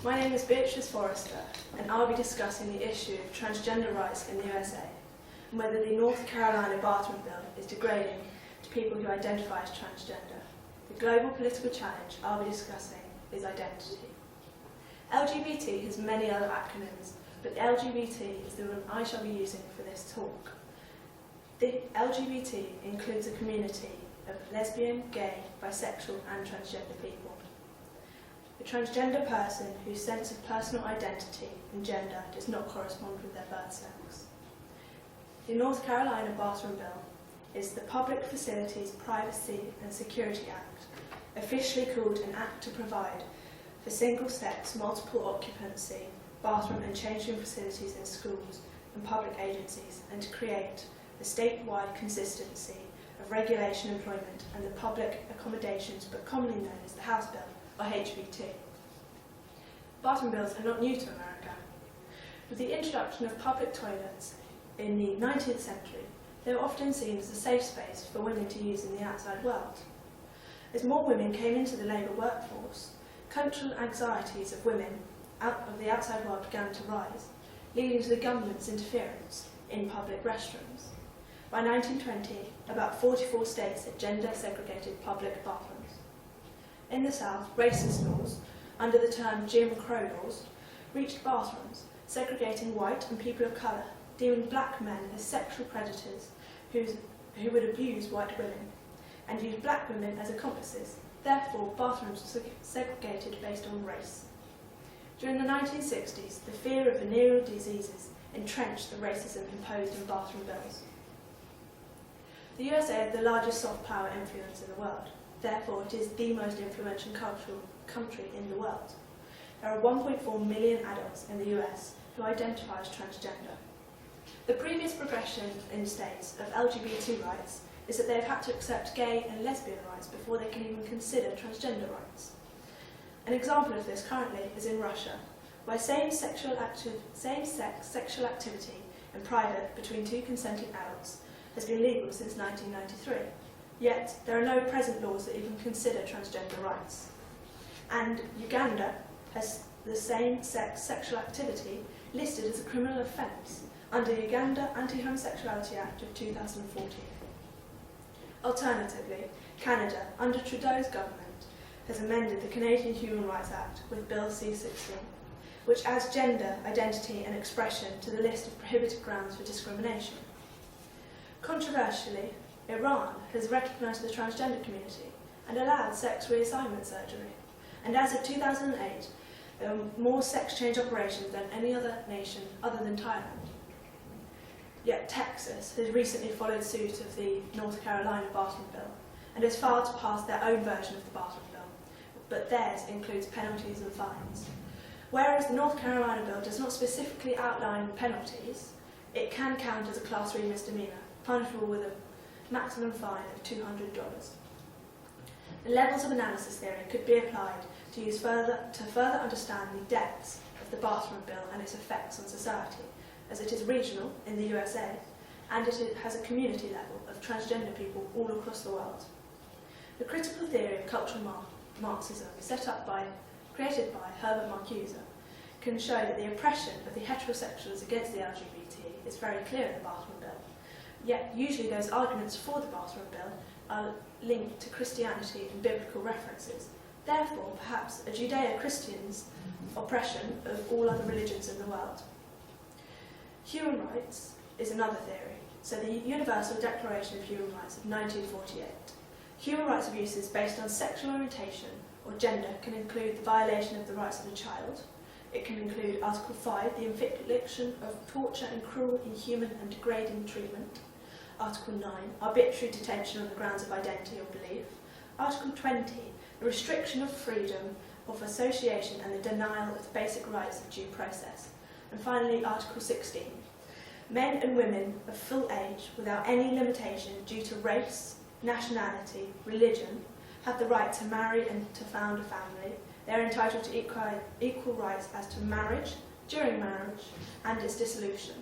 My name is Beatrice Forrester, and I'll be discussing the issue of transgender rights in the USA and whether the North Carolina bathroom bill is degrading to people who identify as transgender. The global political challenge I'll be discussing is identity. LGBT has many other acronyms, but LGBT is the one I shall be using for this talk. The LGBT includes a community of lesbian, gay, bisexual and transgender people. A transgender person whose sense of personal identity and gender does not correspond with their birth sex. The North Carolina Bathroom Bill is the Public Facilities Privacy and Security Act, officially called an Act to provide for single-sex, multiple occupancy, bathroom and changing facilities in schools and public agencies, and to create the statewide consistency of regulation, employment and the public accommodations, but commonly known as the House Bill, or HBT. Bathroom bills are not new to America. With the introduction of public toilets in the 19th century, they were often seen as a safe space for women to use in the outside world. As more women came into the labour workforce, cultural anxieties of women out of the outside world began to rise, leading to the government's interference in public restrooms. By 1920, about 44 states had gender-segregated public bathrooms. In the South, racist laws, under the term Jim Crow laws, reached bathrooms, segregating white and people of colour, deeming black men as sexual predators who would abuse white women, and use black women as accomplices. Therefore, bathrooms were segregated based on race. During the 1960s, the fear of venereal diseases entrenched the racism imposed in bathroom bills. The USA had the largest soft power influence in the world. Therefore, it is the most influential cultural country in the world. There are 1.4 million adults in the US who identify as transgender. The previous progression in states of LGBT rights is that they have had to accept gay and lesbian rights before they can even consider transgender rights. An example of this currently is in Russia, where same-sex sexual activity in private between two consenting adults has been legal since 1993. Yet, there are no present laws that even consider transgender rights. And Uganda has the same-sex sexual activity listed as a criminal offence under the Uganda Anti-Homosexuality Act of 2014. Alternatively, Canada, under Trudeau's government, has amended the Canadian Human Rights Act with Bill C-16, which adds gender, identity and expression to the list of prohibited grounds for discrimination. Controversially, Iran has recognised the transgender community and allowed sex reassignment surgery, and as of 2008, there were more sex change operations than any other nation other than Thailand. Yet Texas has recently followed suit of the North Carolina bathroom bill and has filed to pass their own version of the bathroom bill, but theirs includes penalties and fines. Whereas the North Carolina bill does not specifically outline penalties, it can count as a Class 3 misdemeanour, punishable with a maximum fine of $200. The levels of analysis theory could be applied to further understand the depths of the bathroom bill and its effects on society, as it is regional in the USA, and it has a community level of transgender people all across the world. The critical theory of cultural Marxism, created by Herbert Marcuse, can show that the oppression of the heterosexuals against the LGBT is very clear in the bathroom bill. Yet, usually those arguments for the bathroom bill are linked to Christianity and biblical references. Therefore, perhaps a Judeo-Christian's oppression of all other religions in the world. Human rights is another theory. So the Universal Declaration of Human Rights of 1948. Human rights abuses based on sexual orientation or gender can include the violation of the rights of the child. It can include Article 5, the infliction of torture and cruel, inhuman and degrading treatment. Article 9, arbitrary detention on the grounds of identity or belief. Article 20, the restriction of freedom of association and the denial of the basic rights of due process. And finally, Article 16, men and women of full age without any limitation due to race, nationality, religion, have the right to marry and to found a family. They are entitled to equal rights as to marriage, during marriage, and its dissolution.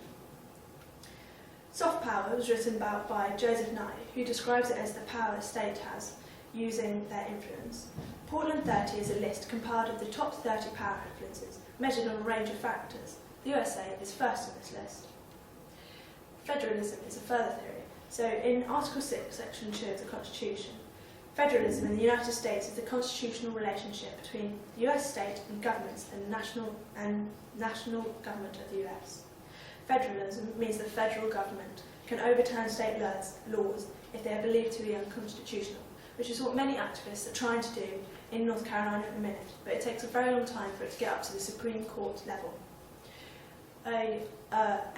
Soft power was written about by Joseph Nye, who describes it as the power a state has using their influence. Portland 30 is a list compiled of the top 30 power influences, measured on a range of factors. The USA is first on this list. Federalism is a further theory. So in Article 6, Section 2 of the Constitution, federalism in the United States is the constitutional relationship between the US state and governments and national government of the US. Federalism means the federal government can overturn state laws if they are believed to be unconstitutional, which is what many activists are trying to do in North Carolina at the minute, but it takes a very long time for it to get up to the Supreme Court level. A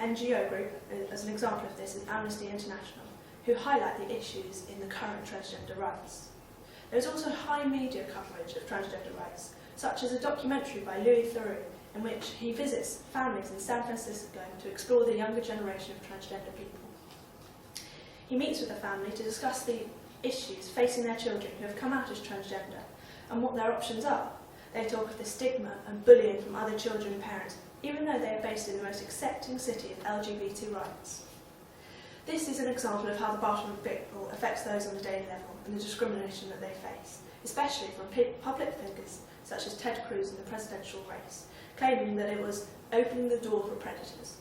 NGO group, as an example of this, is Amnesty International, who highlight the issues in the current transgender rights. There is also high media coverage of transgender rights, such as a documentary by Louis Theroux, in which he visits families in San Francisco to explore the younger generation of transgender people. He meets with the family to discuss the issues facing their children who have come out as transgender and what their options are. They talk of the stigma and bullying from other children and parents, even though they are based in the most accepting city of LGBT rights. This is an example of how the bathroom bill affects those on a daily level and the discrimination that they face, especially from public figures such as Ted Cruz in the presidential race, claiming that it was opening the door for predators.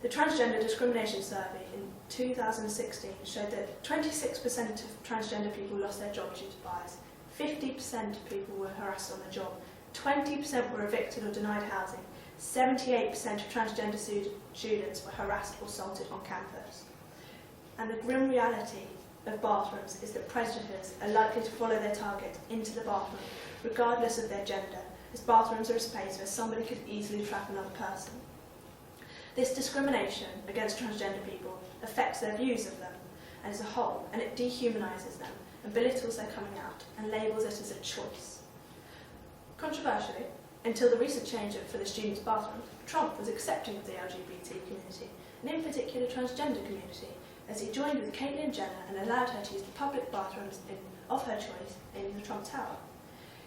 The Transgender Discrimination Survey in 2016 showed that 26% of transgender people lost their job due to bias, 50% of people were harassed on the job, 20% were evicted or denied housing, 78% of transgender students were harassed or assaulted on campus. And the grim reality of bathrooms is that predators are likely to follow their target into the bathroom, regardless of their gender, as bathrooms are a space where somebody could easily trap another person. This discrimination against transgender people affects their views of them as a whole, and it dehumanises them and belittles their coming out and labels it as a choice. Controversially, until the recent change for the students' bathroom, Trump was accepting of the LGBT community, and in particular transgender community, as he joined with Caitlyn Jenner and allowed her to use the public bathrooms of her choice in the Trump Tower.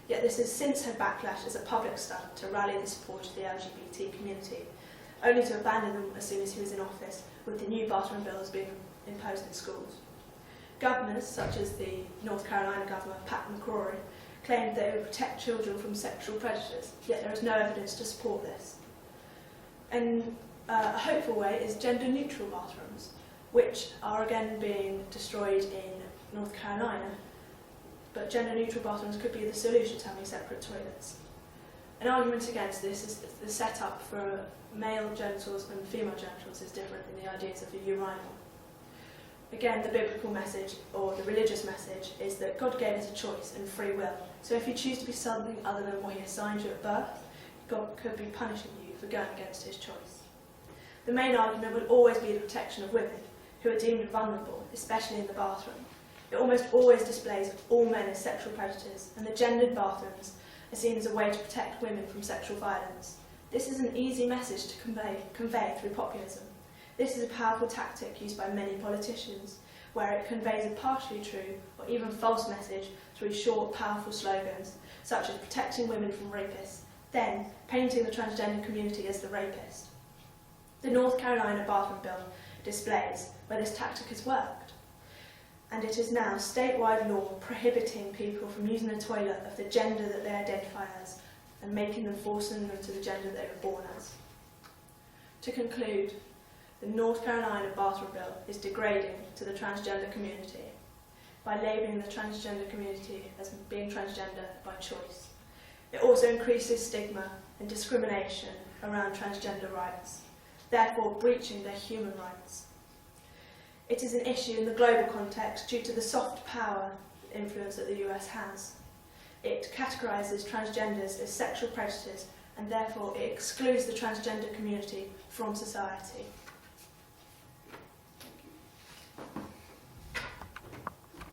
Yet this has since had backlash as a public stunt to rally the support of the LGBT community, only to abandon them as soon as he was in office, with the new bathroom bills being imposed in schools. Governors, such as the North Carolina governor, Pat McCrory, claimed that it would protect children from sexual predators, yet there is no evidence to support this. And a hopeful way is gender-neutral bathrooms, which are again being destroyed in North Carolina, but gender-neutral bathrooms could be the solution to having separate toilets. An argument against this is that the setup for male genitals and female genitals is different in the ideas of a urinal. Again, the biblical message, or the religious message, is that God gave us a choice and free will. So if you choose to be something other than what he assigned you at birth, God could be punishing you for going against his choice. The main argument will always be the protection of women, who are deemed vulnerable, especially in the bathroom. It almost always displays all men as sexual predators, and the gendered bathrooms are seen as a way to protect women from sexual violence. This is an easy message to convey through populism. This is a powerful tactic used by many politicians, where it conveys a partially true or even false message through short, powerful slogans, such as protecting women from rapists, then painting the transgender community as the rapist. The North Carolina bathroom bill displays where this tactic has worked, and it is now statewide law prohibiting people from using a toilet of the gender that they identify as and forcing them to the gender they were born as. To conclude, the North Carolina bathroom bill is degrading to the transgender community by labelling the transgender community as being transgender by choice. It also increases stigma and discrimination around transgender rights, therefore breaching their human rights. It is an issue in the global context due to the soft power influence that the US has. It categorises transgenders as sexual predators, and therefore it excludes the transgender community from society.